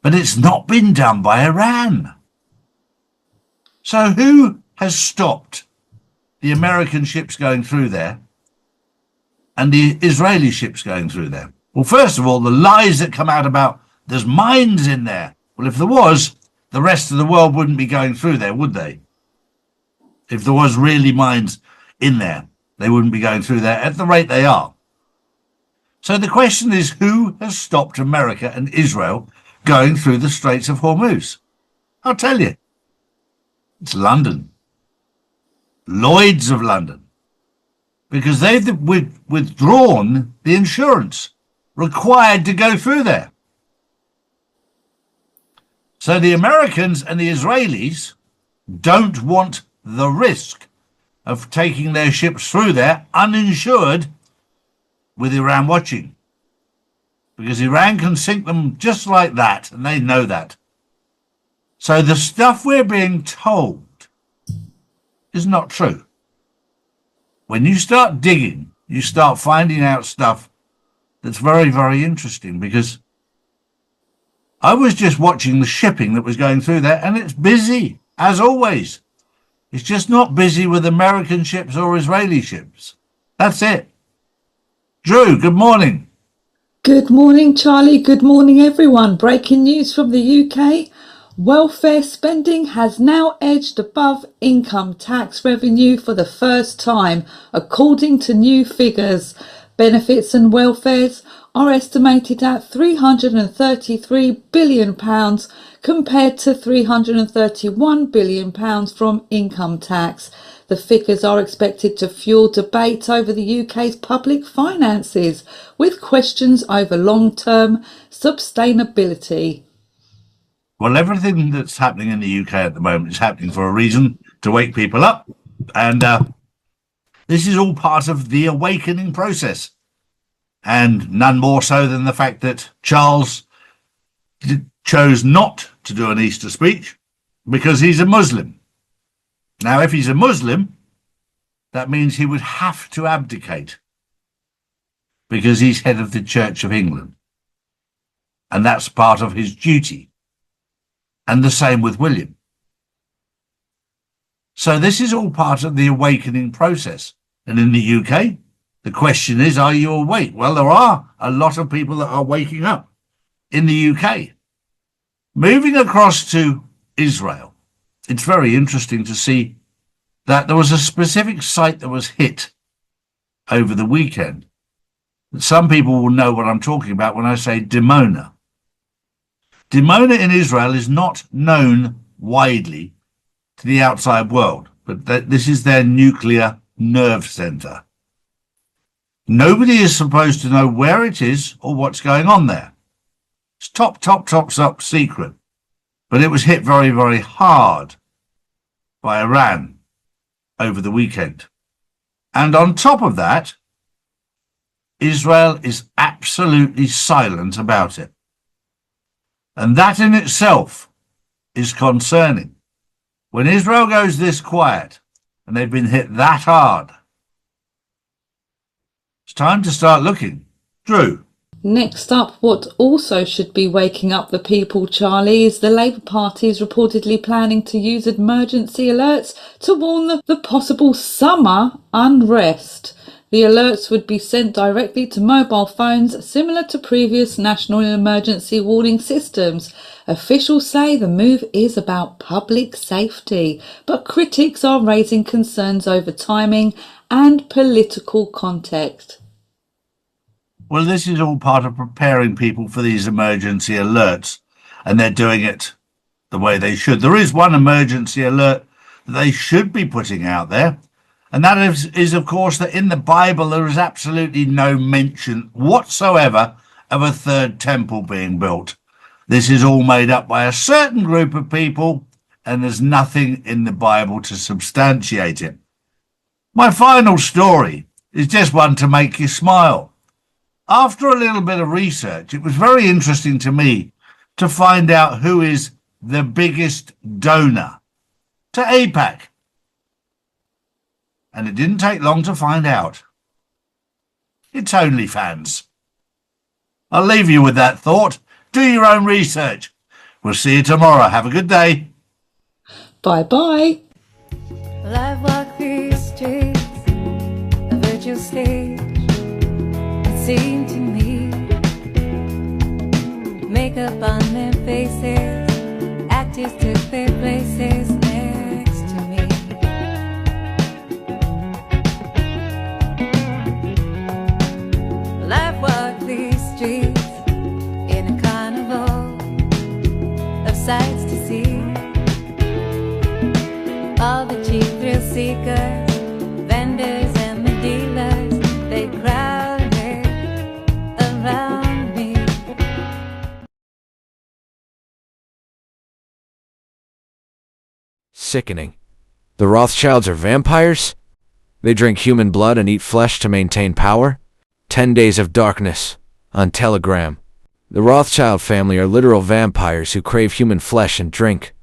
But it's not been done by Iran. So who has stopped the American ships going through there and the Israeli ships going through there? Well, first of all, the lies that come out about there's mines in there. Well, if there was, the rest of the world wouldn't be going through there, would they? If there was really mines in there, they wouldn't be going through there at the rate they are. So the question is, who has stopped America and Israel going through the Straits of Hormuz? I'll tell you. It's London. Lloyd's of London. Because they've withdrawn the insurance required to go through there. So the Americans and the Israelis don't want the risk of taking their ships through there uninsured with Iran watching. Because Iran can sink them just like that, and they know that. So the stuff we're being told is not true. When you start digging, you start finding out stuff that's very, very interesting, because I was just watching the shipping that was going through there, and it's busy, as always. It's just not busy with American ships or Israeli ships. That's it. Drew, good morning. Good morning, Charlie. Good morning, everyone. Breaking news from the UK. Welfare spending has now edged above income tax revenue for the first time, according to new figures. Benefits and welfares are estimated at £333 billion compared to £331 billion from income tax. The figures are expected to fuel debate over the UK's public finances, with questions over long-term sustainability. Well, everything that's happening in the UK at the moment is happening for a reason, to wake people up. And this is all part of the awakening process. And none more so than the fact that Charles chose not to do an Easter speech because he's a Muslim. Now, if he's a Muslim, that means he would have to abdicate because he's head of the Church of England. And that's part of his duty. And the same with William. So this is all part of the awakening process. And in the UK, the question is, are you awake? Well, there are a lot of people that are waking up in the UK. Moving across to Israel, it's very interesting to see that there was a specific site that was hit over the weekend. Some people will know what I'm talking about when I say Dimona. Dimona in Israel is not known widely to the outside world, but this is their nuclear nerve center. Nobody is supposed to know where it is or what's going on there. It's top secret. But it was hit very, very hard by Iran over the weekend. And on top of that, Israel is absolutely silent about it. And that in itself is concerning. When Israel goes this quiet and they've been hit that hard, it's time to start looking. Drew. Next up, what also should be waking up the people, Charlie, is the Labour Party is reportedly planning to use emergency alerts to warn the possible summer unrest. The alerts would be sent directly to mobile phones, similar to previous national emergency warning systems. Officials say the move is about public safety, but critics are raising concerns over timing and political context. Well, this is all part of preparing people for these emergency alerts, and they're doing it the way they should. There is one emergency alert that they should be putting out there, and that is, of course, that in the Bible there is absolutely no mention whatsoever of a third temple being built. This is all made up by a certain group of people, and there's nothing in the Bible to substantiate it. My final story is just one to make you smile. After a little bit of research, it was very interesting to me to find out who is the biggest donor to AIPAC. And it didn't take long to find out. It's OnlyFans. I'll leave you with that thought. Do your own research. We'll see you tomorrow. Have a good day. Bye-bye. Life walk these streets, a virtual stage, it seemed to me. Makeup on their faces, actors took their places next to me. Life walk these streets in a carnival of sights to see. All the cheap thrill seekers, vendors and the dealers, they crowded around me. Sickening. The Rothschilds are vampires? They drink human blood and eat flesh to maintain power? 10 Days of Darkness on Telegram. The Rothschild family are literal vampires who crave human flesh and drink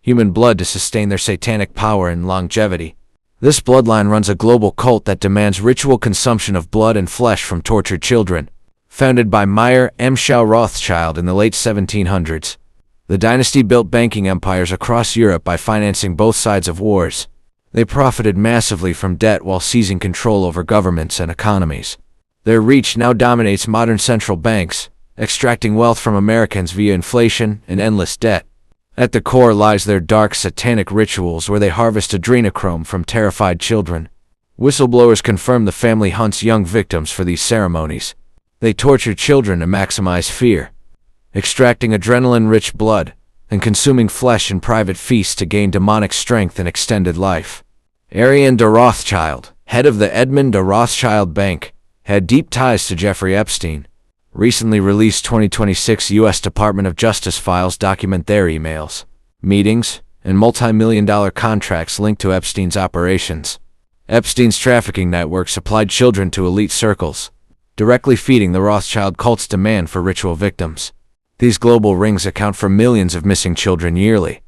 human blood to sustain their satanic power and longevity. This bloodline runs a global cult that demands ritual consumption of blood and flesh from tortured children. Founded by Meyer M. Schau Rothschild in the late 1700s, the dynasty built banking empires across Europe by financing both sides of wars. They profited massively from debt while seizing control over governments and economies. Their reach now dominates modern central banks, extracting wealth from Americans via inflation and endless debt. At the core lies their dark satanic rituals where they harvest adrenochrome from terrified children. Whistleblowers confirm the family hunts young victims for these ceremonies. They torture children to maximize fear, extracting adrenaline-rich blood and consuming flesh in private feasts to gain demonic strength and extended life. Ariane de Rothschild, head of the Edmund de Rothschild Bank, had deep ties to Jeffrey Epstein. Recently released 2026 U.S. Department of Justice files document their emails, meetings, and multi-million-dollar contracts linked to Epstein's operations. Epstein's trafficking network supplied children to elite circles, directly feeding the Rothschild cult's demand for ritual victims. These global rings account for millions of missing children yearly,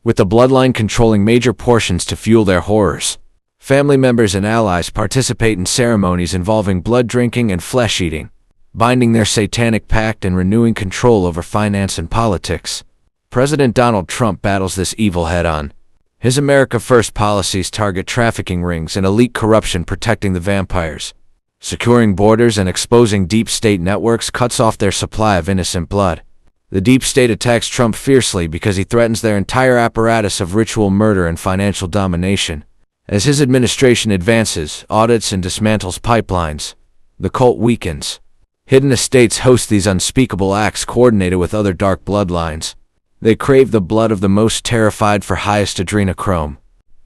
with the bloodline controlling major portions to fuel their horrors. Family members and allies participate in ceremonies involving blood drinking and flesh eating, binding their satanic pact and renewing control over finance and politics. President Donald Trump battles this evil head-on. His America First policies target trafficking rings and elite corruption, protecting the vampires. Securing borders and exposing deep state networks cuts off their supply of innocent blood. The deep state attacks Trump fiercely because he threatens their entire apparatus of ritual murder and financial domination. As his administration advances, audits, and dismantles pipelines, the cult weakens. Hidden estates host these unspeakable acts coordinated with other dark bloodlines. They crave the blood of the most terrified for highest adrenochrome,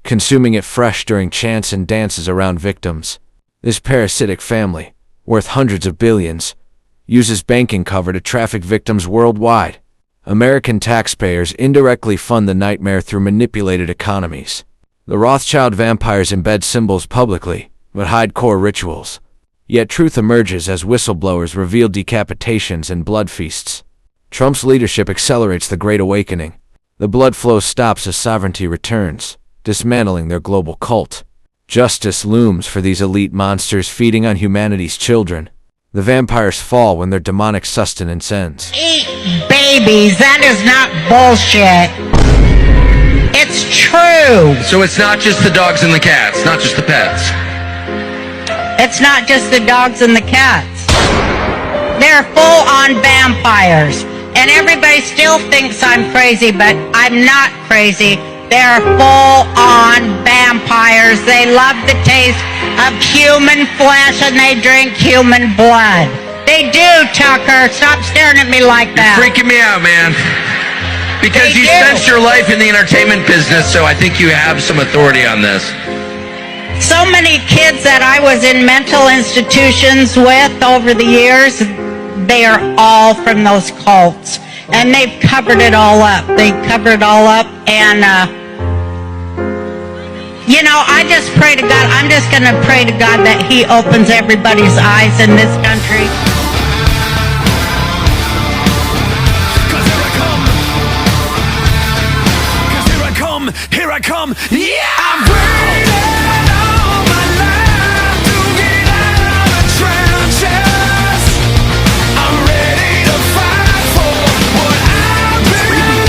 consuming it fresh during chants and dances around victims. This parasitic family, worth hundreds of billions, uses banking cover to traffic victims worldwide. American taxpayers indirectly fund the nightmare through manipulated economies. The Rothschild vampires embed symbols publicly, but hide core rituals. Yet truth emerges as whistleblowers reveal decapitations and blood feasts. Trump's leadership accelerates the Great Awakening. The blood flow stops as sovereignty returns, dismantling their global cult. Justice looms for these elite monsters feeding on humanity's children. The vampires fall when their demonic sustenance ends. Eat babies, that is not bullshit. It's true. So it's not just the dogs and the cats, not just the pets. It's not just the dogs and the cats. They're full-on vampires. And everybody still thinks I'm crazy, but I'm not crazy. They're full-on vampires. They love the taste of human flesh and they drink human blood. They do, Tucker. Stop staring at me like that. You're freaking me out, man. Because you spent your life in the entertainment business, so I think you have some authority on this. So many kids that I was in mental institutions with over the years, they are all from those cults. And they've covered it all up. They covered it all up. And, you know, I just pray to God. I'm just going to pray to God that He opens everybody's eyes in this country. Here I come, yeah! I've waited all my life to get out of the trenches. I'm ready to fight for what I believe.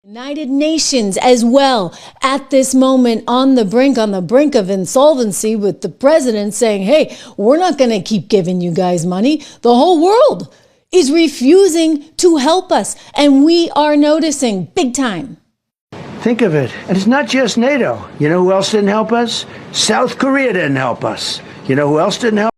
United Nations as well at this moment on the brink of insolvency, with the president saying, hey, we're not going to keep giving you guys money. The whole world is refusing to help us, and we are noticing big time. Think of it. And it's not just NATO. You know who else didn't help us? South Korea didn't help us. You know who else didn't help